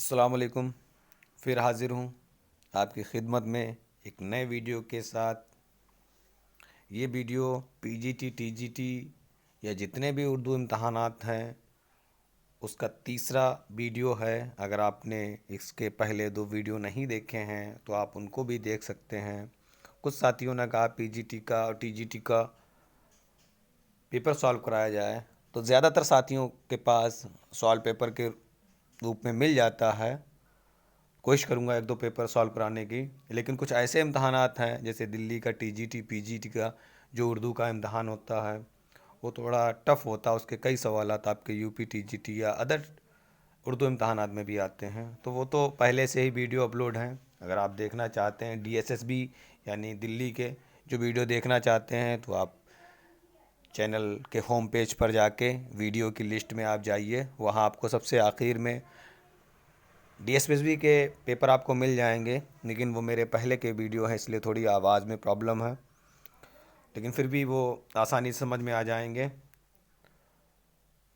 السلام علیکم۔ پھر حاضر ہوں آپ کی خدمت میں ایک نئے ویڈیو کے ساتھ۔ یہ video P G T T G T یا جتنے بھی اردو امتحانات ہیں اس کا تیسرا ویڈیو ہے۔ اگر آپ نے اس کے پہلے دو ویڈیو نہیں دیکھے ہیں تو آپ ان کو بھی دیکھ سکتے ہیں۔ کچھ ساتھیوں نے کہا پی جی ٹی کا اور ٹی جی ٹی کا پیپر سالو کرایا جائے، تو زیادہ تر ساتھیوں کے پاس سوال پیپر کے روپ میں مل جاتا ہے۔ کوشش کروں گا ایک دو پیپر سالو کرانے کی، لیکن کچھ ایسے امتحانات ہیں جیسے دلی کا T G T P G T کا جو اردو کا امتحان ہوتا ہے وہ تھوڑا ٹف ہوتا ہے، اس کے کئی سوالات آپ کے U P T G T یا ادر اردو امتحانات میں بھی آتے ہیں، تو وہ تو پہلے سے ہی ویڈیو اپلوڈ ہیں۔ اگر آپ دیکھنا چاہتے ہیں ڈی ایس ایس بی یعنی دلی کے جو ویڈیو دیکھنا چاہتے ہیں تو آپ چینل کے ہوم پیج پر جا کے ویڈیو کی لسٹ میں آپ جائیے، وہاں آپ کو سب سے آخر میں ڈی ایس ایس بی کے پیپر آپ کو مل جائیں گے، لیکن وہ میرے پہلے کے ویڈیو ہیں اس لیے تھوڑی آواز میں پرابلم ہے، لیکن پھر بھی وہ آسانی سے سمجھ میں آ جائیں گے۔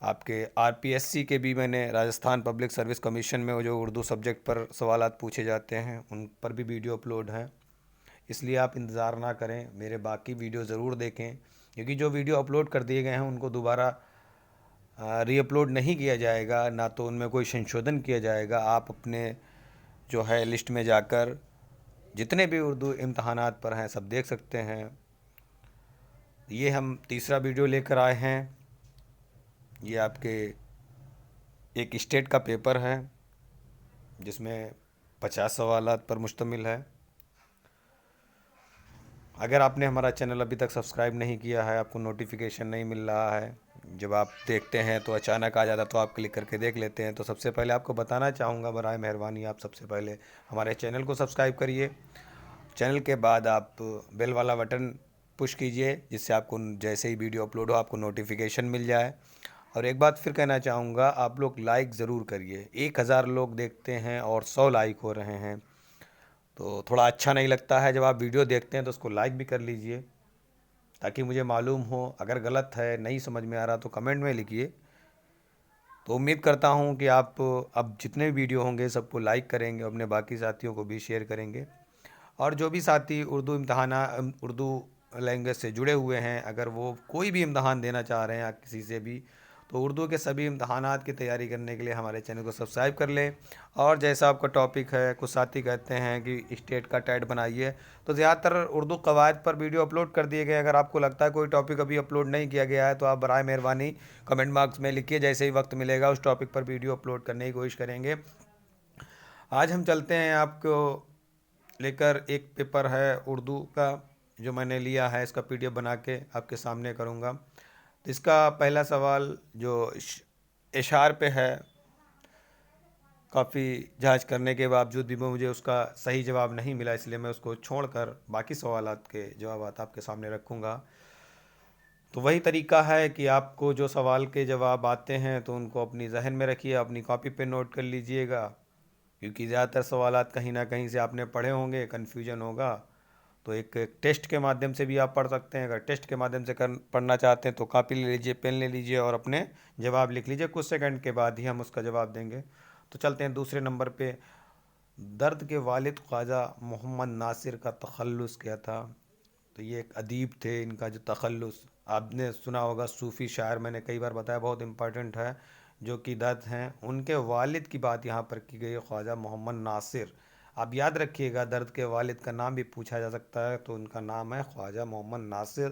آپ کے آر پی ایس سی کے بھی میں نے راجستھان پبلک سروس کمیشن میں وہ جو اردو سبجیکٹ پر سوالات پوچھے جاتے ہیں ان پر بھی ویڈیو اپلوڈ ہیں، اس لیے آپ انتظار نہ کریں، میرے باقی ویڈیو ضرور دیکھیں، کیونکہ جو ویڈیو اپلوڈ کر دیے گئے ہیں ان کو دوبارہ ری اپلوڈ نہیں کیا جائے گا، نہ تو ان میں کوئی سنشودھن کیا جائے گا۔ آپ اپنے جو ہے لسٹ میں جا کر جتنے بھی اردو امتحانات پر ہیں سب دیکھ سکتے ہیں۔ یہ ہم تیسرا ویڈیو لے کر آئے ہیں، یہ آپ کے ایک اسٹیٹ کا پیپر ہے جس میں 50 سوالات پر مشتمل ہے۔ اگر آپ نے ہمارا چینل ابھی تک سبسکرائب نہیں کیا ہے، آپ کو نوٹیفیکیشن نہیں مل رہا ہے، جب آپ دیکھتے ہیں تو اچانک آ جاتا تو آپ کلک کر کے دیکھ لیتے ہیں، تو سب سے پہلے آپ کو بتانا چاہوں گا برائے مہربانی آپ سب سے پہلے ہمارے چینل کو سبسکرائب کریے۔ چینل کے بعد آپ بیل والا بٹن پش کیجئے جس سے آپ کو جیسے ہی ویڈیو اپلوڈ ہو آپ کو نوٹیفیکیشن مل جائے۔ اور ایک بات پھر کہنا چاہوں گا، آپ لوگ لائک ضرور کریے۔ 1000 لوگ دیکھتے ہیں اور 100 لائک ہو رہے ہیں، تو تھوڑا اچھا نہیں لگتا ہے۔ جب آپ ویڈیو دیکھتے ہیں تو اس کو لائک بھی کر لیجئے تاکہ مجھے معلوم ہو، اگر غلط ہے نہیں سمجھ میں آ رہا تو کمنٹ میں لکھیے۔ تو امید کرتا ہوں کہ آپ اب جتنے ویڈیو ہوں گے سب کو لائک کریں گے، اپنے باقی ساتھیوں کو بھی شیئر کریں گے، اور جو بھی ساتھی اردو لینگویج سے جڑے ہوئے ہیں، اگر وہ کوئی بھی امتحان دینا چاہ رہے ہیں کسی سے بھی، تو اردو کے سبھی امتحانات کی تیاری کرنے کے لیے ہمارے چینل کو سبسکرائب کر لیں۔ اور جیسا آپ کا ٹاپک ہے، کچھ ساتھی کہتے ہیں کہ اسٹیٹ کا ٹیٹ بنائیے، تو زیادہ تر اردو قواعد پر ویڈیو اپلوڈ کر دیے گئے۔ اگر آپ کو لگتا ہے کوئی ٹاپک ابھی اپلوڈ نہیں کیا گیا ہے تو آپ برائے مہربانی کمنٹ باکس میں لکھیے، جیسے ہی وقت ملے گا اس ٹاپک پر ویڈیو اپلوڈ کرنے کی کوشش کریں گے۔ آج ہم چلتے ہیں آپ کو لے کر، ایک پیپر ہے اردو کا جو میں نے لیا ہے، اس کا پی ڈی ایف بنا کے آپ کے سامنے کروں گا۔ تو اس کا پہلا سوال جو اشعار پہ ہے، کافی جانچ کرنے کے باوجود بھی مجھے اس کا صحیح جواب نہیں ملا، اس لیے میں اس کو چھوڑ کر باقی سوالات کے جوابات آپ کے سامنے رکھوں گا۔ تو وہی طریقہ ہے کہ آپ کو جو سوال کے جواب آتے ہیں تو ان کو اپنی ذہن میں رکھیے، اپنی کاپی پہ نوٹ کر لیجئے گا، کیونکہ زیادہ تر سوالات کہیں نہ کہیں سے آپ نے پڑھے ہوں گے، کنفیوژن ہوگا۔ تو ایک ٹیسٹ کے مادھیم سے بھی آپ پڑھ سکتے ہیں، اگر ٹیسٹ کے مادھیم سے پڑھنا چاہتے ہیں تو کاپی لے لیجئے، پین لے لیجئے اور اپنے جواب لکھ لیجئے، کچھ سیکنڈ کے بعد ہی ہم اس کا جواب دیں گے۔ تو چلتے ہیں دوسرے نمبر پہ۔ درد کے والد خواجہ محمد ناصر کا تخلص کیا تھا؟ تو یہ ایک ادیب تھے، ان کا جو تخلص آپ نے سنا ہوگا، صوفی شاعر، میں نے کئی بار بتایا بہت امپورٹنٹ ہے، جو کہ درد ہیں ان کے والد کی بات یہاں پر کی گئی ہے، خواجہ محمد ناصر۔ آپ یاد رکھیے گا، درد کے والد کا نام بھی پوچھا جا سکتا ہے، تو ان کا نام ہے خواجہ محمد ناصر۔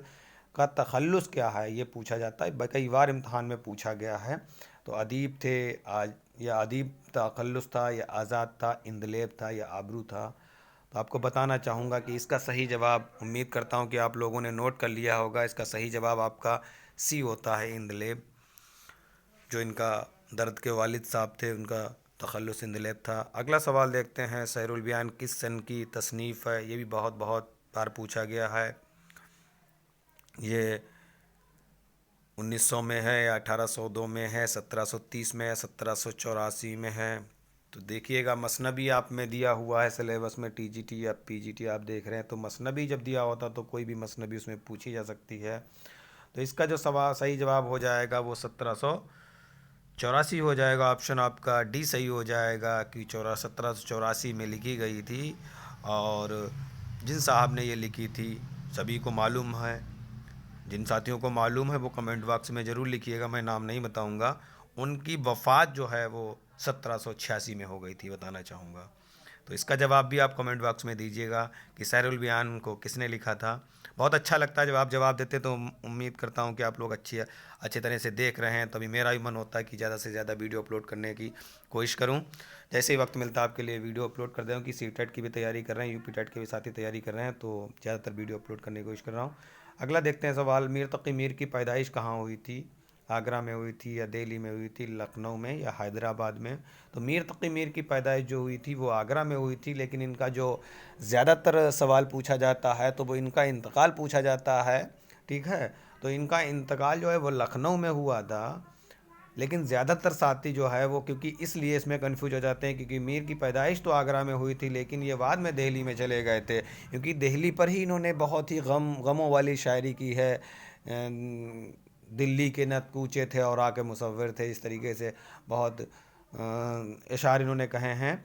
کا تخلص کیا ہے یہ پوچھا جاتا ہے، کئی بار امتحان میں پوچھا گیا ہے۔ تو ادیب تھے، یا ادیب تخلص تھا، یا آزاد تھا، اندلیب تھا، یا آبرو تھا؟ تو آپ کو بتانا چاہوں گا کہ اس کا صحیح جواب، امید کرتا ہوں کہ آپ لوگوں نے نوٹ کر لیا ہوگا، اس کا صحیح جواب آپ کا سی ہوتا ہے، اندلیب۔ جو ان کا درد کے والد صاحب تھے ان کا تخلص اندلیب تھا۔ اگلا سوال دیکھتے ہیں، سحر البیان کس سن کی تصنیف ہے؟ یہ بھی بہت بار پوچھا گیا ہے۔ یہ 1900 میں ہے، یا 1802 میں ہے، 1730 میں ہے، 1784 میں ہے؟ تو دیکھیے گا، مثنوی آپ میں دیا ہوا ہے سلیبس میں، ٹی جی ٹی یا پی جی ٹی آپ دیکھ رہے ہیں، تو مثنوی جب دیا ہوتا تو کوئی بھی مثنوی اس میں پوچھی جا سکتی ہے۔ تو اس کا جو صحیح جواب ہو جائے گا وہ 1700 84 हो जाएगा, ऑप्शन आपका डी सही हो जाएगा कि 1784 में लिखी गई थी। और जिन साहब ने ये लिखी थी सभी को मालूम है, जिन साथियों को मालूम है वो कमेंट बॉक्स में ज़रूर लिखिएगा, मैं नाम नहीं बताऊंगा। उनकी वफ़ात जो है वो 1786 में हो गई थी, बताना चाहूँगा। तो इसका जवाब भी आप कमेंट बॉक्स में दीजिएगा कि सैरुल बयान को किसने लिखा था। बहुत अच्छा लगता है जब आप जवाब देते, तो उम्मीद करता हूँ कि आप लोग अच्छे तरह से देख रहे हैं। तभी मेरा भी मन होता है कि ज़्यादा से ज़्यादा वीडियो अपलोड करने की कोशिश करूँ। जैसे ही वक्त मिलता है आपके लिए वीडियो अपलोड कर दें। कि सी टेट की भी तैयारी कर रहे हैं, यूपी टेट की भी साथ ही तैयारी कर रहे हैं, तो ज़्यादातर वीडियो अपलोड करने की कोशिश कर रहा हूँ। अगला देखते हैं सवाल, मीर तक़ी मीर की पैदाइश कहाँ हुई थी? आगरा में हुई थी, या दिल्ली में हुई थी, लखनऊ में, या हैदराबाद में? तो मीर तक़ी मीर की पैदाइश जो हुई थी वो आगरा में हुई थी, लेकिन इनका जो ज़्यादातर सवाल पूछा जाता है तो वो इनका इंतकाल पूछा जाता है। ठीक है, तो इनका इंतकाल जो है वो लखनऊ में हुआ था। लेकिन ज़्यादातर साथी जो है वो, क्योंकि इसलिए इसमें कन्फ्यूज हो जाते हैं, क्योंकि मीर की पैदाइश तो आगरा में हुई थी, लेकिन ये बाद में दिल्ली में चले गए थे, क्योंकि दिल्ली पर ही इन्होंने बहुत ही गमों वाली शायरी की है। दिल्ली के नत कूचे थे और आके मुसव्विर थे, इस तरीके से बहुत इशार इन्होंने कहे हैं।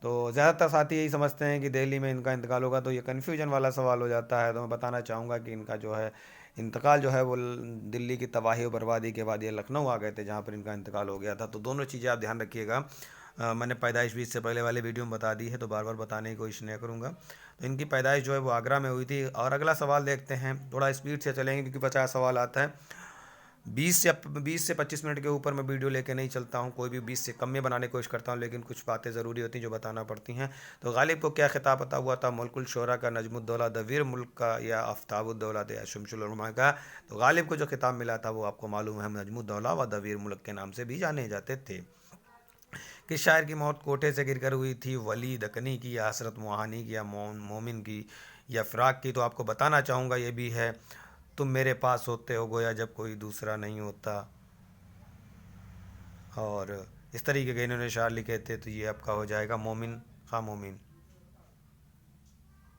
तो ज़्यादातर साथी यही समझते हैं कि दिल्ली में इनका इंतकाल होगा, तो ये कन्फ्यूजन वाला सवाल हो जाता है। तो मैं बताना चाहूँगा कि इनका जो है इंतकाल जो है वो दिल्ली की तबाही और बर्बादी के बाद ये लखनऊ आ गए थे, जहाँ पर इनका इंतकाल हो गया था। तो दोनों चीज़ें आप ध्यान रखिएगा। मैंने पैदाइश भी इससे पहले वाले वीडियो में बता दी है, तो बार बार बताने की कोशिश नहीं करूँगा। तो इनकी पैदाइश जो है वो आगरा में हुई थी। और अगला सवाल देखते हैं, थोड़ा स्पीड से चलेंगे क्योंकि 50 सवाल आता है। 20 से 25 मिनट के ऊपर मैं वीडियो लेके नहीं चलता हूँ, कोई भी 20 से कम में बनाने की कोशिश करता हूँ, लेकिन कुछ बातें ज़रूरी होती हैं जो बताना पड़ती हैं। तो गालिब को क्या खिताब अता हुआ था? मुल्कुल शोरा का, नजमुद्दौला दवीर मुल्क का, या आफ्ताबुद्दौला या शमशुल उलमा का? तो गालिब को जो खिताब मिला था वो आपको मालूम है, नजमुद्दौला व दवीर मुल्क के नाम से भी जाने जाते थे। किस शायर की मौत कोठे से गिरकर हुई थी? वली दकनी की, या हसरत मुहानी की, या मोमिन की, या फ़राक की? तो आपको बताना चाहूँगा ये भी है, तुम मेरे पास होते हो गोया जब कोई दूसरा नहीं होता। और इस तरीके के इन्होंने शायर लिखे थे। तो ये आपका हो जाएगा मोमिन, हाँ मोमिन,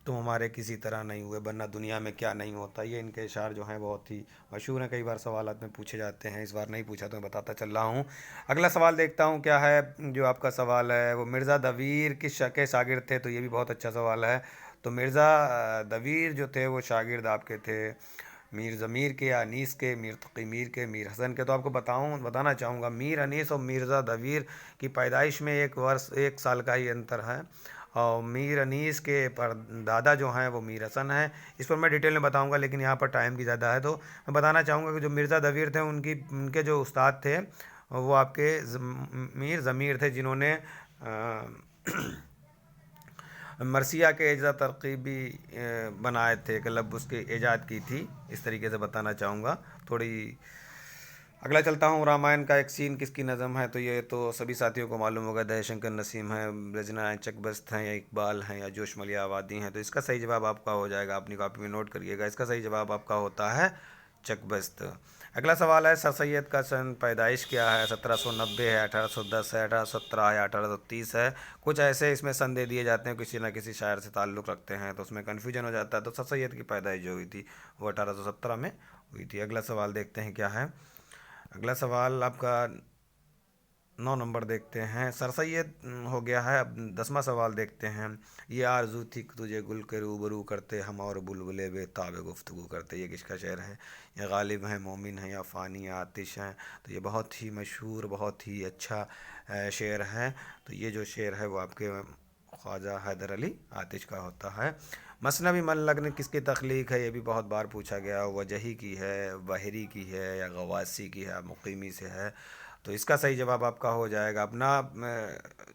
तुम हमारे किसी तरह नहीं हुए, वरना दुनिया में क्या नहीं होता। ये इनके इशार जो हैं बहुत ही मशहूर हैं, कई बार सवालात में पूछे जाते हैं। इस बार नहीं पूछा तो मैं बताता चल रहा हूँ। अगला सवाल देखता हूँ क्या है। जो आपका सवाल है वो मिर्ज़ा दवीर किस के शागिर्द थे? तो ये भी बहुत अच्छा सवाल है। तो मिर्ज़ा दवीर जो थे वो शागिर्द आपके थे मीर ज़मीर के, या अनीस के, मीर तक़ी मीर के, मीर हसन के। तो आपको बताना चाहूँगा, मीर अनीस और मिर्ज़ा दवीर की पैदाइश में एक साल का ही अंतर है। और मीर अनीस के पर दादा जो हैं वो मीर हसन हैं। इस पर मैं डिटेल में बताऊंगा, लेकिन यहाँ पर टाइम की ज़्यादा है। तो मैं बताना चाहूँगा कि जो मिर्ज़ा दवीर थे उनके जो उस्ताद थे वो आपके मीर ज़मीर थे, जिन्होंने मरसिया के एजा तरकीबी बनाए थे, मतलब उसके ईजाद की थी। इस तरीके से बताना चाहूँगा थोड़ी। अगला चलता हूँ, रामायण का एक सीन किसकी नज़म है? तो ये तो सभी साथियों को मालूम होगा, दयाशंकर नसीम हैं, रजना चकबस्त हैं, या इकबाल हैं, या जोश मलिया आबादी हैं। तो इसका सही जवाब आपका हो जाएगा, अपनी कॉपी में नोट करिएगा। इसका सही जवाब आपका होता है चकबस्त। अगला सवाल है, सर सैयद का सन पैदाइश क्या है? 1790 है, 1810 है, 1817 है, 1830 है? कुछ ऐसे इसमें सन दे दिए जाते हैं, किसी न किसी शायर से ताल्लुक़ रखते हैं, तो उसमें कन्फ्यूजन हो जाता है। तो सर सैयद की पैदाइश जो हुई थी वो 1817 में हुई थी। अगला सवाल देखते हैं क्या है। अगला सवाल आपका 9 नंबर देखते हैं, सर सैयद हो गया है। अब 10वां सवाल देखते हैं, ये आरज़ू थी कि तुझे गुल के रूबरू करते, हम और बुलबुले बेताब गुफ्तगू करते। ये किसका शेर है? ये गालिब हैं, मोमिन हैं, या फ़ानी, या आतिश हैं? तो ये बहुत ही मशहूर, बहुत ही अच्छा शेर है। तो ये जो शेर है वो आपके ख्वाजा हैदर अली आतिश का होता है। मसनवी मन लगन किसकी तख्लीक है? ये भी बहुत बार पूछा गया। वजही की है, बहरी की है, या गवासी की है, मुकीमी से है? तो इसका सही जवाब आपका हो जाएगा। अपना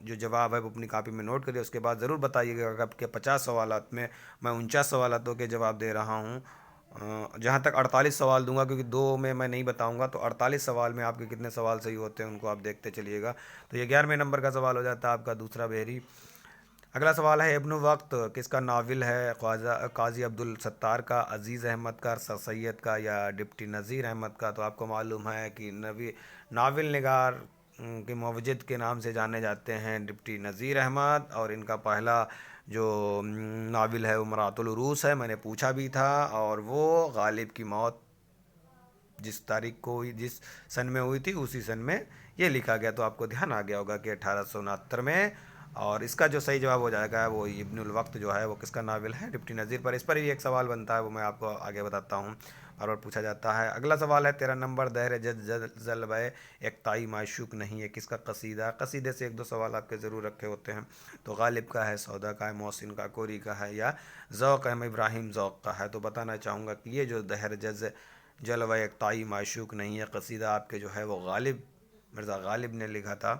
जो जवाब है वो अपनी कॉपी में नोट करिए, उसके बाद ज़रूर बताइएगा। आपके 50 सवालात में मैं 49 सवालों के जवाब दे रहा हूँ। जहाँ तक 48 सवाल दूंगा, क्योंकि दो में मैं नहीं बताऊंगा। तो 48 सवाल में आपके कितने सवाल सही होते हैं उनको आप देखते चलिएगा। तो ये 11वें नंबर का सवाल हो जाता है आपका, दूसरा बहरी। अगला सवाल है, इब्न वक्त किसका नाविल है? ख्वाजा काजी अब्दुल सत्तार का, अज़ीज़ अहमद का, सर सैयद का, या डिप्टी नज़ीर अहमद का? तो आपको मालूम है कि नाविल निगार के मवजद के नाम से जाने जाते हैं डिप्टी नज़ीर अहमद। और इनका पहला जो नाविल है वो मरातुल उरूस है, मैंने पूछा भी था। और वो गालिब की मौत जिस तारीख को हुई, जिस सन में हुई थी, उसी सन में ये लिखा गया। तो आपको ध्यान आ गया होगा कि 1869 में। और इसका जो सही जवाब हो जाएगा वो इब्नुल वक्त जो है वो किसका नावल है, डिप्टी नज़ीर पर। इस पर भी एक सवाल बनता है, वो मैं आपको आगे बताता हूँ, और पूछा जाता है। अगला सवाल है 13 नंबर, दहर जलवा एकताई माशूक नहीं है किसका कसीदा। कसीदे से एक दो सवाल आपके ज़रूर रखे होते हैं। तो गालिब का है, सौदा का है, मोहसिन का, कोरी का है, या ज़ौक़ अहमद इब्राहिम ज़ौक़ का है। तो बताना चाहूँगा कि ये जो दहर जलवा एकताई माशूक नहीं है कसीदा आपके जो है वो गालिब, मिर्ज़ा गालिब ने लिखा था।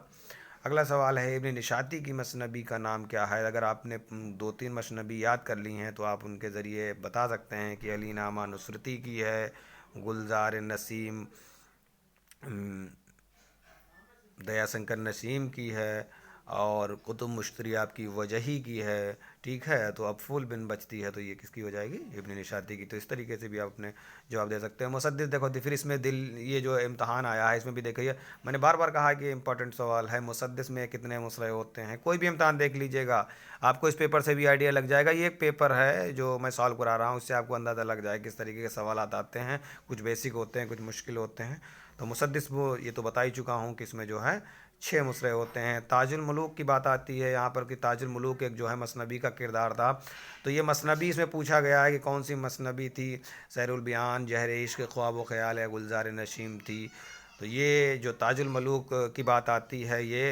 अगला सवाल है इब्न निशाती की मसनबी का नाम क्या है। अगर आपने दो तीन मसनबी याद कर ली हैं तो आप उनके ज़रिए बता सकते हैं कि अली नामा नुसरती की है, गुलजार नसीम, दयाशंकर नसीम की है, और कुतुब मुश्तरी आपकी वजही की है। ठीक है, तो अब फूल बिन बचती है, तो ये किसकी हो जाएगी, इब्न निशाती की। तो इस तरीके से भी आप अपने जवाब दे सकते हैं। मुसद्दिस देखो, फिर इसमें दिल, ये जो इम्तहान आया है इसमें भी देखिए, मैंने बार बार कहा कि इंपॉर्टेंट सवाल है। मुसद्दिस में कितने मुसरे होते हैं, कोई भी इम्तहान देख लीजिएगा, आपको इस पेपर से भी आइडिया लग जाएगा। ये एक पेपर है जो मैं सॉल्व करा रहा हूँ, उससे आपको अंदाज़ा लग जाए किस तरीके के सवाल आते हैं। कुछ बेसिक होते हैं, कुछ मुश्किल होते हैं। तो मुसद्दिस वो ये तो बता ही चुका हूँ कि इसमें जो है 6 मुसरे होते हैं। ताजुल मलूक की बात आती है यहाँ पर कि ताजुल मलूक एक जो है मसनबी का किरदार था। तो ये मसनबी इसमें पूछा गया है कि कौन सी मसनबी थी। सहरुल बयान, जहर इश्क, ख्वाब व ख्याल है, गुलजार नशीम थी। तो ये जो ताजुल मलूक की बात आती है, ये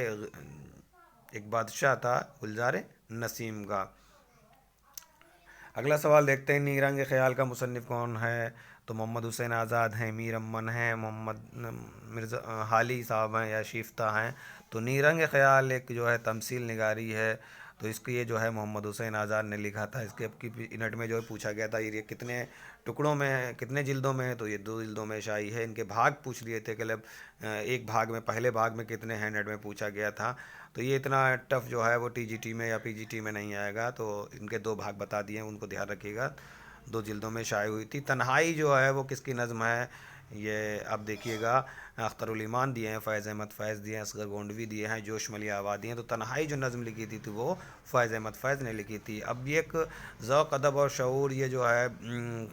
एक बादशाह था गुलजार नसीम का। अगला सवाल देखते हैं, नीरंग ख्याल का मुसन्निफ़ कौन है। तो मोहम्मद हुसैन आज़ाद हैं, मीर अमन हैं, मोहम्मद मिर्ज़ा हाली साहब हैं, या शिफ्ता हैं। तो नीरंग ख्याल एक जो है तमसील निगारी है। तो इसको ये जो है मोहम्मद हुसैन आज़ाद ने लिखा था। इसके अब की यूनिट में जो है पूछा गया था ये कितने टुकड़ों में है, कितने जिल्दों में है। तो ये 2 जिल्दों में शाई है। इनके भाग पूछ लिए थे कि मतलब एक भाग में, पहले भाग में कितने हैं, नेट में पूछा गया था। तो ये इतना टफ जो है वो टीजीटी में या पीजीटी में नहीं आएगा। तो इनके 2 भाग बता दिए हैं, उनको ध्यान रखिएगा। 2 जिल्दों में शाये हुई थी। तन्हाई जो है वो किसकी नज़म है, ये आप देखिएगा। अख्तरुल ईमान दिए हैं, फ़ैज़ अहमद फ़ैज़ दिए हैं, असगर गोंडवी दिए हैं, जोश मली आबादी हैं। तो तन्हाई जो नज़म लिखी थी तो वो फ़ैज़ अहमद फ़ैज़ ने लिखी थी। अब ये एक ज़ौक़, अदब और शऊर, ये जो है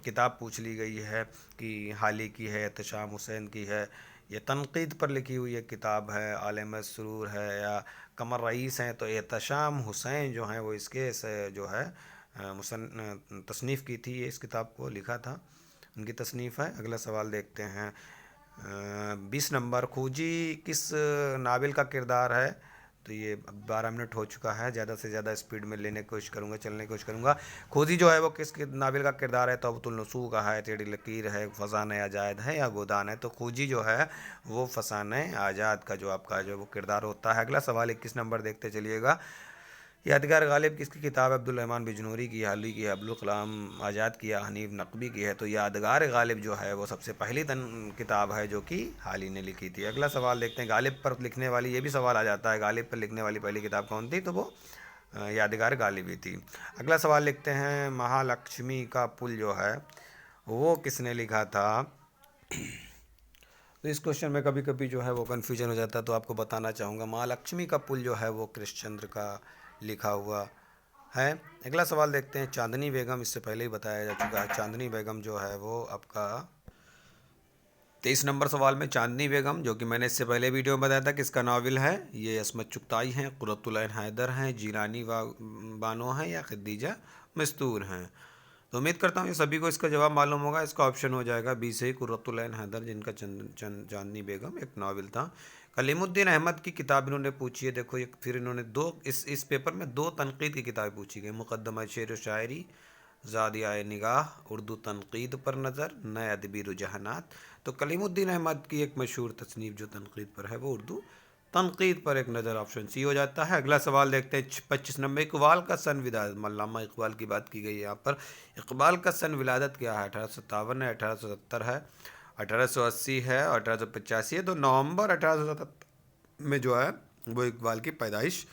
किताब पूछ ली गई है कि हाली की है, एहतशाम हुसैन की है। ये तनक़ीद पर लिखी हुई एक किताब है। आलिम मसरूर है या कमर रईस हैं। तो एहतशाम हुसैन जो हैं वो इसके से जो है तसनीफ़ की थी, ये इस किताब को लिखा था, उनकी तसनीफ़ है। अगला सवाल देखते हैं 20 नंबर, खोजी किस नावल का किरदार है। तो ये 12 मिनट हो चुका है, ज़्यादा से ज़्यादा स्पीड में लेने की कोशिश करूँगा, चलने की कोशिश करूँगा। खोजी जो है वो किस नावल का किरदार है। तौबतुल नसूह का है, टेढ़ी लकीर है, फसान आजाद है, या गोदान है। तो खोजी जो है वो फसान आजाद का जो आपका जो वो किरदार होता है। अगला सवाल 21 नंबर देखते चलिएगा, यादगार गालिब किसकी किताब है। अब्दुल रहमान बिजनूरी की, हाली की है, अब्दुल कलाम आज़ाद की, या हनीफ नकवी की है। तो यादगार गालिब जो है वो सबसे पहली किताब है जो कि हाली ने लिखी थी। अगला सवाल देखते हैं, गालिब पर लिखने वाली, ये भी सवाल आ जाता है, गालिब पर लिखने वाली पहली किताब कौन थी। तो वो यादगार गालिब ही थी। अगला सवाल लिखते हैं, महालक्ष्मी का पुल जो है वो किसने लिखा था। तो इस क्वेश्चन में कभी कभी जो है वो कन्फ्यूजन हो जाता है, तो आपको बताना चाहूँगा महालक्ष्मी का पुल जो है वो कृष्णचंद्र का लिखा हुआ है। अगला सवाल देखते हैं, चांदनी बेगम, इससे पहले ही बताया जा चुका है। चांदनी बेगम जो है वो आपका 23 नंबर सवाल में, चांदनी बेगम जो कि मैंने इससे पहले वीडियो में बताया था किसका नावल है। ये असमत चुगताई हैं, कुर्रतुल ऐन हैदर हैं, जीलानी बानो हैं, या खदीजा मस्तूर हैं। तो उम्मीद करता हूँ ये सभी को इसका जवाब मालूम होगा। इसका ऑप्शन हो जाएगा बी से ही, कुर्रतुल ऐन हैदर, जिनका चांदनी बेगम एक नावल था। कलीमुद्दीन अहमद की किताब इन्होंने पूछी है। देखो ये फिर इन्होंने इस पेपर में 2 तनकीद की किताबें पूछी गई। मुकदमा शेर व शायरी, ज़ादिया निगाह, उर्दू तनकीद पर नज़र, नए अदबी रुझानात। तो कलीमुद्दीन अहमद की एक मशहूर तसनीफ़ जो तनकीद पर है वो उर्दू तनकीद पर एक नज़र, ऑप्शन सी हो जाता है। अगला सवाल देखते हैं 25 नंबर, इकबाल का सन विलादत, अल्लामा इकबाल की बात की गई है यहाँ पर। इकबाल का सन विलादत क्या है, 1857 है, 1870 है, 1880 है, 1885 है। तो नवंबर 1877 में जो है वो इकबाल की पैदाइश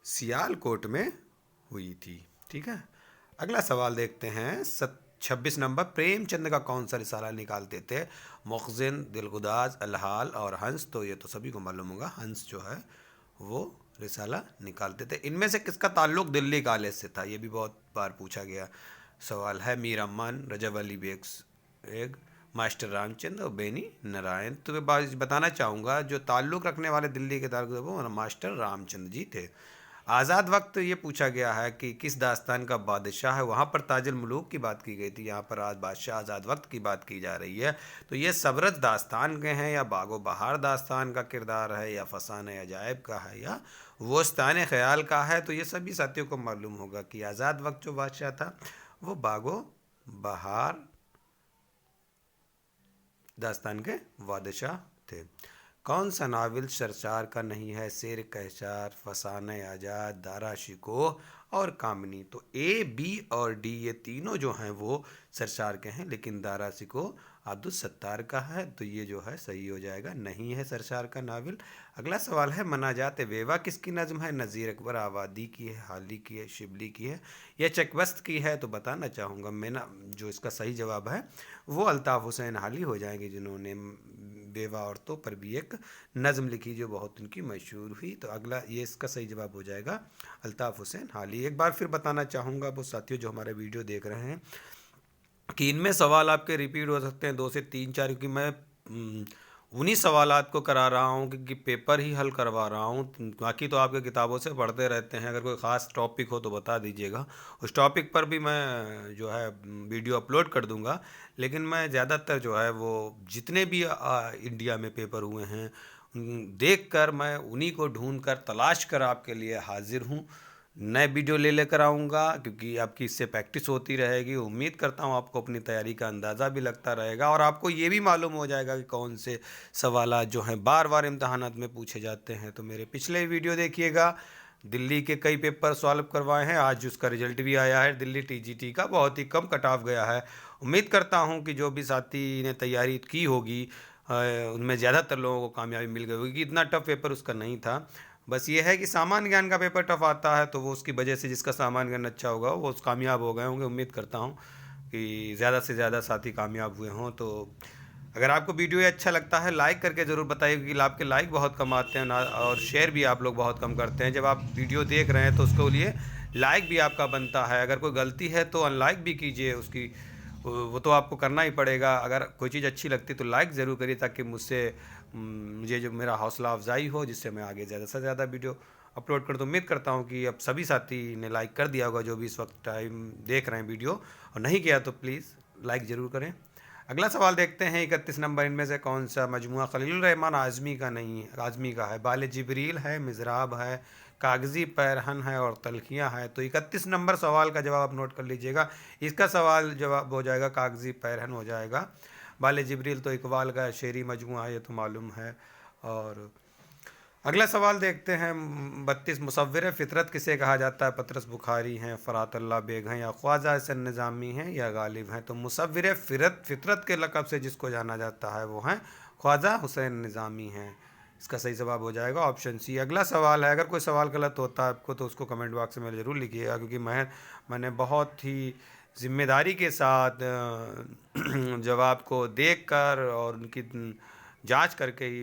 सियालकोट में हुई थी। ठीक है, अगला सवाल देखते हैं 26 नंबर, प्रेमचंद का कौन सा रिसाला निकालते थे। मुखजिन, दिलगुदाज, अलहाल और हंस। तो ये तो सभी को मालूम होगा, हंस जो है वो रिसाला निकालते थे। इनमें से किसका ताल्लुक़ दिल्ली कॉलेज से था, ये भी बहुत बार पूछा गया सवाल है। मीर अमन, रजब अली बेग, मास्टर रामचंद्र और बेनी नारायण। तो मैं बताना चाहूँगा जो ताल्लुक़ रखने वाले दिल्ली के दारुल वो मास्टर रामचंद्र जी थे। आज़ाद वक्त ये पूछा गया है कि किस दास्तान का बादशाह है, वहाँ पर ताजुल मुलूक की बात की गई थी, यहाँ पर आज बादशाह आज़ाद वक्त की बात की जा रही है। तो ये सब्रत दास्तान के हैं या बागो बहार दास्तान का किरदार है या फसान अजायब का है या वस्तान ख़याल का है। तो ये सभी साथियों को मालूम होगा कि आज़ाद वक्त जो बादशाह था वो बागो बहार दास्तान के बादशाह थे। कौन सा नावल सरशार का नहीं है? शेर कहचार, फसाने आजाद, दारा शिको और कामनी। तो ए, बी और डी ये तीनों जो हैं वो सरशार के हैं, लेकिन दारा शिको अब्दुल सत्तार का है। तो ये जो है सही हो जाएगा, नहीं है सरशार का नावल। अगला सवाल है मनाजात वेवा किसकी नज़म है? नज़ीर अकबर आबादी की है, हाली की है, शिबली की है या चकवस्त की है? तो बताना चाहूँगा मैं ना, जो इसका सही जवाब है वो अल्ताफ़ हुसैन हाली हो जाएंगे, जिन्होंने बेवा औरतों पर भी एक नज़म लिखी जो बहुत उनकी मशहूर हुई। तो अगला ये इसका सही जवाब हो जाएगा अल्ताफ़ हुसैन हाली। एक बार फिर बताना चाहूँगा वो साथियों जो हमारे वीडियो देख रहे हैं कि इनमें सवाल आपके रिपीट हो सकते हैं 2 से 3-4, क्योंकि मैं उन्हीं सवालात को करा रहा हूँ क्योंकि पेपर ही हल करवा रहा हूँ। बाकी तो आपके किताबों से पढ़ते रहते हैं। अगर कोई ख़ास टॉपिक हो तो बता दीजिएगा, उस टॉपिक पर भी मैं जो है वीडियो अपलोड कर दूँगा। लेकिन मैं ज़्यादातर जो है वो जितने भी इंडिया में पेपर हुए हैं देख कर मैं उन्हीं को ढूंढ कर तलाश कर आपके लिए हाजिर हूँ। नए वीडियो ले लेकर आऊँगा क्योंकि आपकी इससे प्रैक्टिस होती रहेगी। उम्मीद करता हूँ आपको अपनी तैयारी का अंदाज़ा भी लगता रहेगा और आपको ये भी मालूम हो जाएगा कि कौन से सवालात जो हैं बार बार इम्तहानात में पूछे जाते हैं। तो मेरे पिछले वीडियो देखिएगा, दिल्ली के कई पेपर सॉल्व करवाए हैं, आज उसका रिजल्ट भी आया है। दिल्ली टीजीटी का बहुत ही कम कट ऑफ गया है। उम्मीद करता हूँ कि जो भी साथी ने तैयारी की होगी उनमें ज़्यादातर लोगों को कामयाबी मिल गई होगी कि इतना टफ पेपर उसका नहीं था। बस ये है कि सामान्य ज्ञान का पेपर टफ आता है तो वो उसकी वजह से जिसका सामान्य ज्ञान अच्छा होगा वो कामयाब हो गए होंगे। उम्मीद करता हूँ कि ज़्यादा से ज़्यादा साथी कामयाब हुए हों। तो अगर आपको वीडियो ये अच्छा लगता है लाइक करके ज़रूर बताइए, क्योंकि आपके लाइक बहुत कम आते हैं ना, और शेयर भी आप लोग बहुत कम करते हैं। जब आप वीडियो देख रहे हैं तो उसके लिए लाइक भी आपका बनता है। अगर कोई गलती है तो अनलाइक भी कीजिए उसकी, वो तो आपको करना ही पड़ेगा। अगर कोई चीज़ अच्छी लगती तो लाइक ज़रूर करिए ताकि मुझे जो मेरा हौसला अफजाई हो, जिससे मैं आगे ज़्यादा से ज़्यादा वीडियो अपलोड कर दूँ। उम्मीद करता हूँ कि अब सभी साथी ने लाइक कर दिया होगा जो भी इस वक्त टाइम देख रहे हैं वीडियो, और नहीं किया तो प्लीज़ लाइक ज़रूर करें। अगला सवाल देखते हैं 31 नंबर, इनमें से कौन सा मजमुआ खलील रहमान आज़मी का नहीं है? आज़मी का है। बाल जिब्रील है, मिज़राब है, कागज़ी पैरहन है और तलखियाँ है। तो 31 नंबर सवाल का जवाब आप नोट कर लीजिएगा। इसका सवाल जवाब हो जाएगा कागज़ी पैरहन हो जाएगा। बाल जिब्रील तो इकबाल का शेरी मजमुआ है, ये तो मालूम है। और अगला सवाल देखते हैं 32, मुसव्विर फ़ितरत किसे कहा जाता है? पतरस बुखारी हैं, फ़रात अल्लाह बेग हैं या ख्वाजा हसन निज़ामी हैं या गालिब हैं? तो मुसव्विर फ़ितरत के लक़ब से जिसको जाना जाता है वो हैं ख्वाजा हुसैन निज़ामी हैं। इसका सही जवाब हो जाएगा ऑप्शन सी। अगला सवाल है, अगर कोई सवाल गलत होता है आपको तो उसको कमेंट बॉक्स में ज़रूर लिखिएगा, क्योंकि मैंने बहुत ही ज़िम्मेदारी के साथ जवाब को देखकर और उनकी जांच करके ही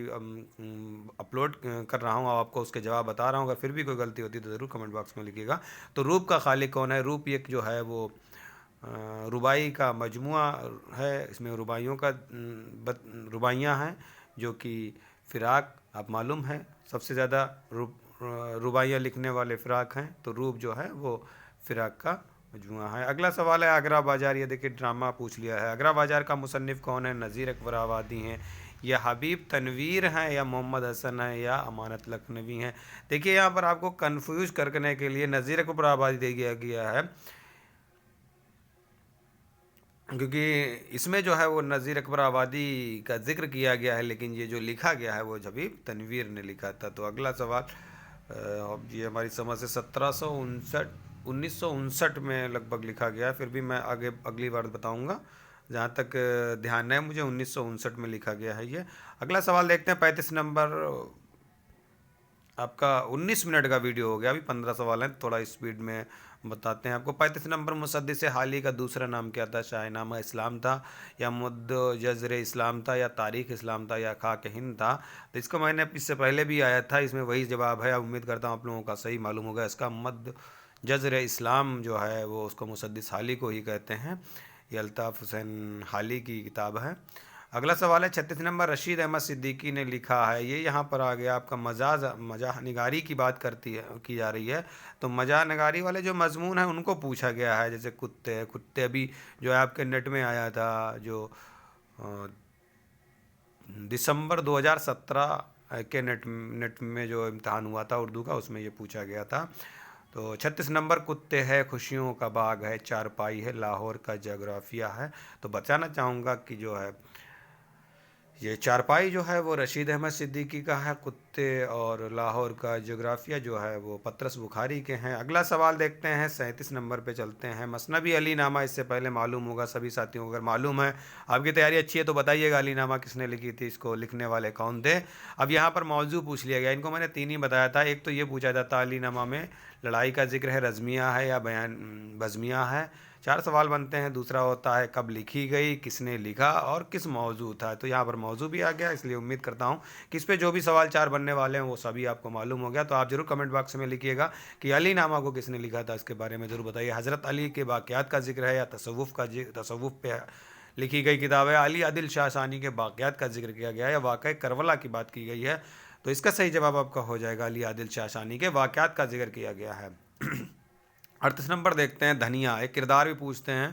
अपलोड कर रहा हूँ, आपको उसके जवाब बता रहा हूँ। अगर फिर भी कोई गलती होती है तो ज़रूर कमेंट बॉक्स में लिखिएगा। तो रूप का खालिक कौन है? रूप एक जो है वो रुबाई का मजमुआ है। इसमें रुबाइयों का रुबाइयाँ हैं जो कि फ़िराक, आप मालूम है सबसे ज़्यादा रुबाइयाँ लिखने वाले फ़िराक हैं। तो रूप जो है वो फ़िराक का मजमुआ है। अगला सवाल है आगरा बाज़ार, ये देखिए ड्रामा पूछ लिया है। आगरा बाज़ार का मुसन्निफ़ कौन है? नज़ीर अकबर आबादी हैं या हबीब तनवीर हैं या मोहम्मद हसन हैं या अमानत लखनवी हैं? देखिए यहाँ पर आपको कंफ्यूज करने के लिए नज़ीर अकबर आबादी दे दिया गया है, क्योंकि इसमें जो है वो नज़ीर अकबर आबादी का जिक्र किया गया है, लेकिन ये जो लिखा गया है वो हबीब तनवीर ने लिखा था। तो अगला सवाल ये हमारी समझ से 1959 में लगभग लिखा गया है, फिर भी मैं आगे अगली बार बताऊंगा। जहाँ तक ध्यान है मुझे 1959 में लिखा गया है ये। अगला सवाल देखते हैं 35 नंबर। आपका 19 मिनट का वीडियो हो गया, अभी 15 सवाल हैं, थोड़ा स्पीड में बताते हैं आपको। 35 नंबर, मुसद्दिस हाली का दूसरा नाम क्या था? शाहनामा इस्लाम था या मुद्दजर इस्लाम था या तारीख़ इस्लाम था या खाक हिंद था? तो इसको मैंने इससे पहले भी आया था, इसमें वही जवाब है। उम्मीद करता हूँ आप लोगों का सही मालूम होगा। इसका मुद्दजर इस्लाम जो है वो उसको मुसद्दिस हाली को ही कहते हैं। یہ الطاف حسین حالی کی کتاب ہے۔ اگلا سوال ہے 36 نمبر، رشید احمد صدیقی نے لکھا ہے، یہ یہاں پر آ گیا آپ کا مزاح نگاری کی بات کی جا رہی ہے، تو مزاح نگاری والے جو مضمون ہیں ان کو پوچھا گیا ہے، جیسے کتے ابھی جو ہے آپ کے نیٹ میں آیا تھا، جو دسمبر 2017 کے نیٹ میں جو امتحان ہوا تھا اردو کا، اس میں یہ پوچھا گیا تھا۔ تو 36 نمبر، کتے ہے خوشیوں کا باغ ہے، چارپائی ہے لاہور کا جغرافیہ ہے۔ تو بتانا چاہوں گا کہ جو ہے یہ چارپائی جو ہے وہ رشید احمد صدیقی کا ہے، کتے اور لاہور کا جغرافیہ جو ہے وہ پطرس بخاری کے ہیں۔ اگلا سوال دیکھتے ہیں، 37 نمبر پہ چلتے ہیں، مثنوی علی نامہ اس سے پہلے معلوم ہوگا سبھی ساتھیوں کو، اگر معلوم ہے آپ کی تیاری اچھی ہے تو بتائیے گا علی نامہ کس نے لکھی تھی، اس کو لکھنے والے کون تھے۔ اب یہاں پر موضوع پوچھ لیا گیا، ان کو میں نے 3 ہی بتایا تھا، ایک تو یہ پوچھا جاتا علی نامہ میں لڑائی کا ذکر ہے، رزمیہ ہے یا بزمیہ ہے، 4 سوال بنتے ہیں۔ دوسرا ہوتا ہے کب لکھی گئی، کس نے لکھا اور کس موضوع تھا، تو یہاں پر موضوع بھی آ گیا، اس لیے امید کرتا ہوں کہ اس پہ جو بھی سوال 4 بننے والے ہیں وہ سبھی آپ کو معلوم ہو گیا۔ تو آپ ضرور کمنٹ باکس میں لکھیے گا کہ علی نامہ کو کس نے لکھا تھا، اس کے بارے میں ضرور بتائیے۔ حضرت علی کے واقعات کا ذکر ہے یا تصوف پہ لکھی گئی کتاب ہے، علی عادل شاہ ثانی کے واقعات کا ذکر کیا گیا ہے یا واقعہ کربلا کی بات کی گئی ہے، تو اس کا صحیح جواب آپ کا ہو جائے گا علی عادل شاہ ثانی کے واقعات کا ذکر کیا گیا ہے۔ 38 نمبر دیکھتے ہیں، دھنیا، ایک کردار بھی پوچھتے ہیں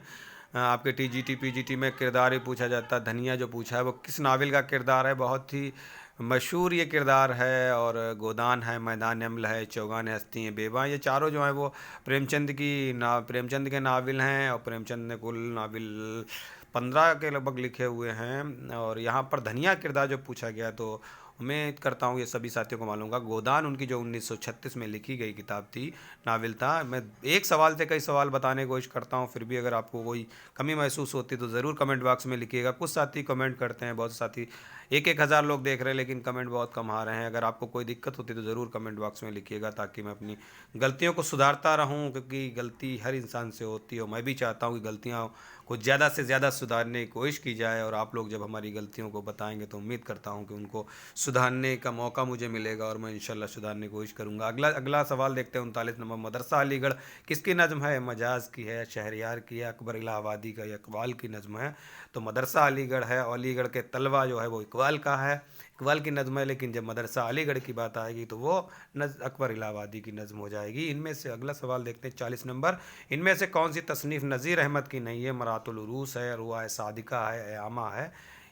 آپ کے پی جی ٹی میں کردار بھی پوچھا جاتا ہے۔ دھنیا جو پوچھا ہے وہ کس ناول کا کردار ہے، بہت ہی مشہور یہ کردار ہے، اور گودان ہے، میدان امل ہے، چوگان ہستی ہیں، بیواں، یہ چاروں جو ہیں وہ پریم چند کے ناول ہیں، اور پریم چند نے کل ناول 15 کے لگ بھگ لکھے ہوئے ہیں، اور یہاں پر دھنیا کردار جو پوچھا گیا تو امید کرتا ہوں یہ سبھی ساتھیوں کو معلوم ہوگا۔ گودان ان کی جو 1936 میں لکھی گئی کتاب تھی، ناول تھا۔ میں ایک سوال سے کئی سوال بتانے کی کوشش کرتا ہوں، پھر بھی اگر آپ کو کوئی کمی محسوس ہوتی تو ضرور کمنٹ باکس میں لکھیے گا۔ کچھ ساتھی کمنٹ کرتے ہیں، بہت ساتھی 1,000 لوگ دیکھ رہے ہیں لیکن کمنٹ بہت کم آ رہے ہیں، اگر آپ کو کوئی دقت ہوتی تو ضرور کمنٹ باکس میں لکھیے گا تاکہ میں اپنی غلطیوں کو سدھارتا رہوں، کیونکہ غلطی ہر انسان سے ہوتی ہے، اور میں بھی چاہتا ہوں کہ غلطیاں کو زیادہ سے زیادہ سدھارنے کی کوشش کی جائے، اور آپ لوگ جب ہماری غلطیوں کو بتائیں گے تو امید کرتا ہوں کہ ان کو سدھارنے کا موقع مجھے ملے گا، اور میں انشاءاللہ سدھارنے کی کوشش کروں گا۔ اگلا سوال دیکھتے ہیں، 39 نمبر، مدرسہ علی گڑھ کس کی نظم ہے، مجاز کی ہے، شہریار کی ہے، اکبر الہ آبادی کا یا اقبال کی نظم ہے، تو مدرسہ علی گڑھ ہے، اور علی گڑھ کے طلبہ جو ہے وہ اقبال کا ہے، اقبال کی نظم ہے، لیکن جب مدرسہ علی گڑھ کی بات آئے گی تو وہ اکبر الہ آبادی کی نظم ہو جائے گی۔ ان میں سے اگلا سوال دیکھتے ہیں، 40 نمبر، ان میں سے کون سی تصنیف نذیر احمد کی نہیں ہے، مرات العروس ہے، رواء صادقہ ہے، ایامہ ہے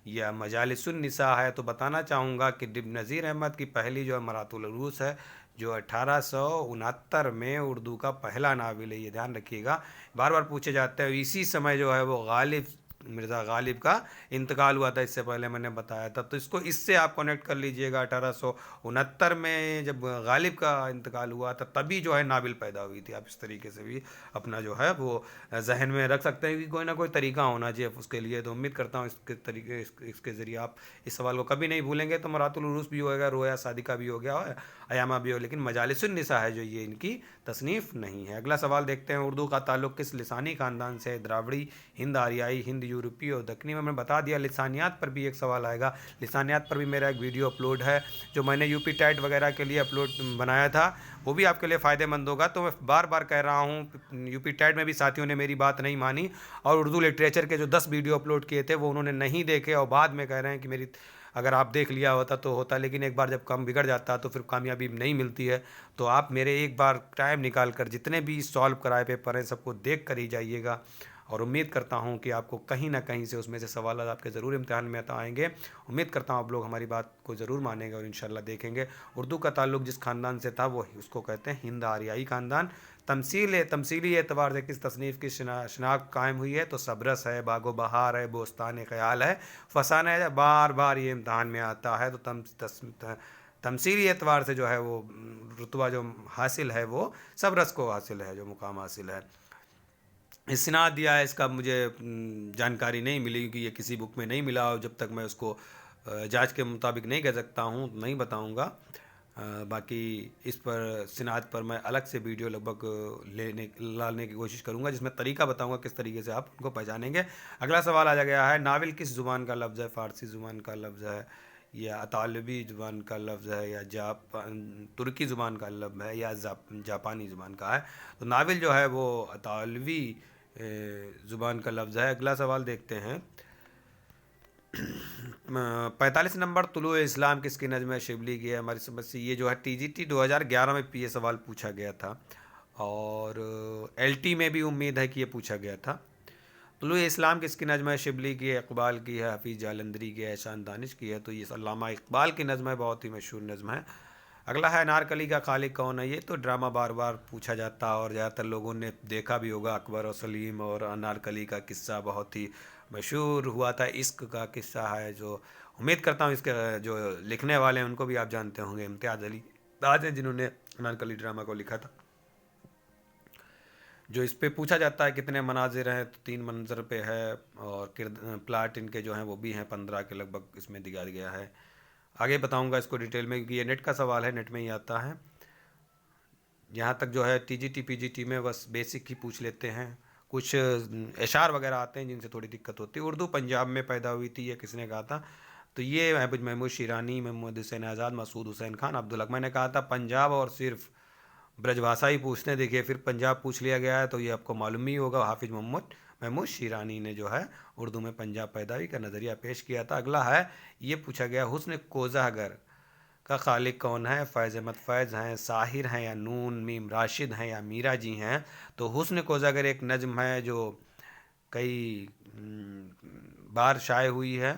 یا مجالس النساء ہے، تو بتانا چاہوں گا کہ نذیر احمد کی پہلی جو ہے مرات العروس ہے، جو 1869 میں اردو کا پہلا ناول ہے، یہ دھیان رکھیے گا، بار بار پوچھے جاتے ہیں۔ اسی سمے جو ہے وہ مرزا غالب کا انتقال ہوا تھا، اس سے پہلے میں نے بتایا تھا، تو اس سے آپ کنیکٹ کر لیجئے گا، 1869 میں جب غالب کا انتقال ہوا تھا تبھی جو ہے ناول پیدا ہوئی تھی۔ آپ اس طریقے سے بھی اپنا جو ہے وہ ذہن میں رکھ سکتے ہیں کہ کوئی نہ کوئی طریقہ ہونا چاہیے اس کے لیے، تو امید کرتا ہوں اس کے ذریعے آپ اس سوال کو کبھی نہیں بھولیں گے۔ تو مرات العروس بھی ہوگا، رویا صادقہ بھی ہو گیا اور ایامہ بھی ہو، لیکن مجالس النساء ہے جو یہ ان کی تصنیف نہیں ہے۔ اگلا سوال دیکھتے ہیں، اردو کا تعلق کس لسانی خاندان سے، دراوڑی، ہند آریائی، ہند یورپی اور دکنی میں بتا دیا۔ لسانیات پر بھی ایک سوال آئے گا، لسانیات پر بھی میرا ایک ویڈیو اپلوڈ ہے جو میں نے یو پی ٹیٹ وغیرہ کے لیے بنایا تھا، وہ بھی آپ کے لیے فائدہ مند ہوگا۔ تو میں بار بار کہہ رہا ہوں، یو پی ٹیٹ میں بھی ساتھیوں نے میری بات نہیں مانی، اور اردو لٹریچر کے جو 10 ویڈیو اپلوڈ کیے تھے وہ انہوں نے نہیں دیکھے، اور بعد میں کہہ رہے ہیں کہ میری اگر آپ دیکھ لیا ہوتا تو ہوتا، لیکن ایک بار جب کام بگڑ جاتا ہے تو پھر کامیابی نہیں ملتی ہے۔ تو آپ میرے ایک بار ٹائم نکال کر جتنے بھی سالو کرائے پیپر ہیں سب کو دیکھ کر ہی جائیے گا، اور امید کرتا ہوں کہ آپ کو کہیں نہ کہیں سے اس میں سے سوالات آپ کے ضرور امتحان میں آئیں گے۔ امید کرتا ہوں آپ لوگ ہماری بات کو ضرور مانیں گے اور انشاءاللہ دیکھیں گے۔ اردو کا تعلق جس خاندان سے تھا وہ اس کو کہتے ہیں ہند آریائی خاندان۔ تمثیلی اعتبار سے کس تصنیف کی شناخت قائم ہوئی ہے، تو سبرس ہے، باغ و بہار ہے، بوستان خیال ہے، فسانہ ہے، بار بار یہ امتحان میں آتا ہے۔ تو تمثیلی اعتبار سے جو ہے وہ رتبہ جو حاصل ہے وہ سبرس کو حاصل ہے، جو مقام حاصل ہے۔ اسناد دیا ہے، اس کا مجھے جانکاری نہیں ملی کیونکہ یہ کسی بک میں نہیں ملا، اور جب تک میں اس کو جانچ کے مطابق نہیں کہہ سکتا ہوں، نہیں بتاؤں گا۔ باقی اس پر سناد پر میں الگ سے ویڈیو لگ بھگ لانے کی کوشش کروں گا، جس میں طریقہ بتاؤں گا کس طریقے سے آپ ان کو پہچانیں گے۔ اگلا سوال آ گیا ہے، ناول کس زبان کا لفظ ہے، فارسی زبان کا لفظ ہے یا اطالوی زبان کا لفظ ہے یا ترکی زبان کا لفظ ہے یا جاپانی زبان کا ہے، تو ناول جو ہے وہ اطالوی ज़ुबान का लफ्ज़ है। अगला सवाल देखते हैं। 45 नंबर, तुलुए इस्लाम किसकी नज़्म है शिबली की है। हमारी समझ से ये जो है TGT 2011 में ये सवाल पूछा गया था, और LT में भी उम्मीद है कि ये पूछा गया था। तुलुए इस्लाम किसकी नज़्म है शिबली की है, इकबाल की है, हफीज़ जालंधरी की है, एहसान दानिश की है। तो ये अल्लामा इकबाल की नज़्म है, बहुत ही मशहूर नज़्म है। अगला है अनारकली का खालिक कौन है। ये तो ड्रामा बार बार पूछा जाता है और ज़्यादातर लोगों ने देखा भी होगा। अकबर और सलीम और अनारकली का किस्सा बहुत ही मशहूर हुआ था, इश्क का किस्सा है, जो उम्मीद करता हूँ इसके जो लिखने वाले हैं उनको भी आप जानते होंगे, इम्तियाज़ अली दाद हैं जिन्होंने अनारकली ड्रामा को लिखा था। जो इस पे पूछा जाता है कितने मनाजिर हैं, तो 3 मंजर पे है, और प्लाट इनके जो हैं वो भी हैं 15 के लगभग इसमें दिया गया है। आगे बताऊंगा इसको डिटेल में, क्योंकि ये नेट का सवाल है, नेट में ही आता है। यहाँ तक जो है TGT PGT में बस बेसिक ही पूछ लेते हैं। कुछ इशार वगैरह आते हैं जिनसे थोड़ी दिक्कत होती है। उर्दू पंजाब में पैदा हुई थी, ये किसने कहा था। तो ये महमूद शिरानी, मोहम्मद हुसैन आज़ाद, मसूद हुसैन खान, अब्दुल हक। मैंने कहा था पंजाब और सिर्फ ब्रजभाषा ही पूछने, देखिए फिर पंजाब पूछ लिया गया है, तो ये आपको मालूम ही होगा। हाफिज़ महमूद शिरानी ने जो है उर्दू में पंजाब पैदावी का नज़रिया पेश किया था। अगला है, ये पूछा गया हुस्न कोज़ागर का खालिक कौन है। फैज़ अहमद फैज़ हैं, साहिर हैं, या नून मीम राशिद हैं, या मीरा जी हैं। तो हुस्न कोज़ागर एक नज़्म है जो कई बार शाये हुई है।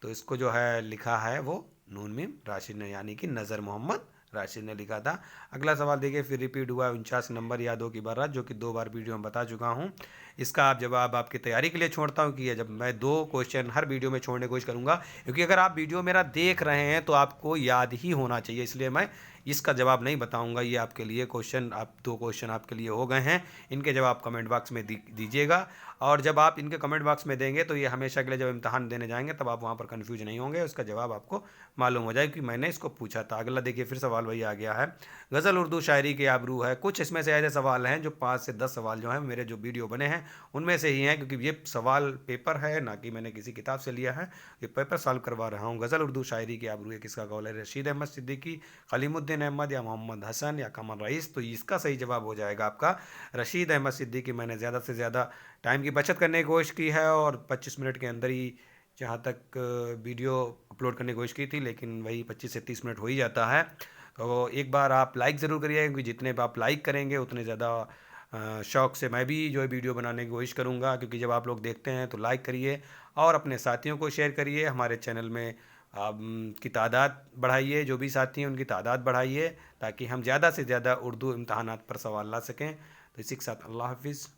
तो इसको जो है लिखा है वो नून मीम राशिद ने, यानी कि नज़र मोहम्मद राशिद ने लिखा था। अगला सवाल देखिए, फिर रिपीट हुआ 49 नंबर, यादों की बारात, जो कि 2 बार वीडियो में बता चुका हूँ। इसका आप जवाब आपकी तैयारी के लिए छोड़ता हूँ कि ये जब मैं 2 क्वेश्चन हर वीडियो में छोड़ने की कोशिश करूँगा, क्योंकि अगर आप वीडियो मेरा देख रहे हैं तो आपको याद ही होना चाहिए, इसलिए मैं इसका जवाब नहीं बताऊंगा। ये आपके लिए क्वेश्चन, आप 2 क्वेश्चन आपके लिए हो गए हैं, इनके जवाब कमेंट बॉक्स में दीजिएगा। और जब आप इनके कमेंट बॉक्स में देंगे तो ये हमेशा के लिए जब इम्तहान देने जाएंगे तब आप वहाँ पर कन्फ्यूज नहीं होंगे, उसका जवाब आपको मालूम हो जाएगा कि मैंने इसको पूछा था। अगला देखिए, फिर सवाल वही आ गया है, गज़ल उर्दू शायरी के आबरू है। कुछ इसमें से ऐसे सवाल हैं जो 5 से 10 सवाल जो हैं मेरे जो वीडियो बने हैं उनमें से ही हैं, क्योंकि ये सवाल पेपर है ना कि मैंने किसी किताब से लिया है, ये पेपर सॉल्व करवा रहा हूँ। गज़ल उर्दू शायरी के आबरू है, किसका कौल है। रशीद अहमद सिद्दीकी, खलीमुद्दीन अहमद, या मोहम्मद हसन, या कमर रईस। तो इसका सही जवाब हो जाएगा आपका रशीद अहमद सिद्दीकी। मैंने ज़्यादा से ज़्यादा टाइम की बचत करने की कोशिश की है और 25 मिनट के अंदर ही जहाँ तक वीडियो अपलोड करने की कोशिश की थी, लेकिन वही 25 से 30 मिनट हो ही जाता है। तो एक बार आप लाइक ज़रूर करिए, क्योंकि जितने आप लाइक करेंगे उतने ज़्यादा शौक़ से मैं भी जो है वीडियो बनाने की कोशिश करूँगा, क्योंकि जब आप लोग देखते हैं तो लाइक करिए और अपने साथियों को शेयर करिए। हमारे चैनल में आप की तादाद बढ़ाइए, जो भी साथी हैं उनकी तादाद बढ़ाइए, ताकि हम ज़्यादा से ज़्यादा उर्दू इम्तहानात पर सवाल ला सकें। तो इसी के साथ अल्लाह हाफिज़।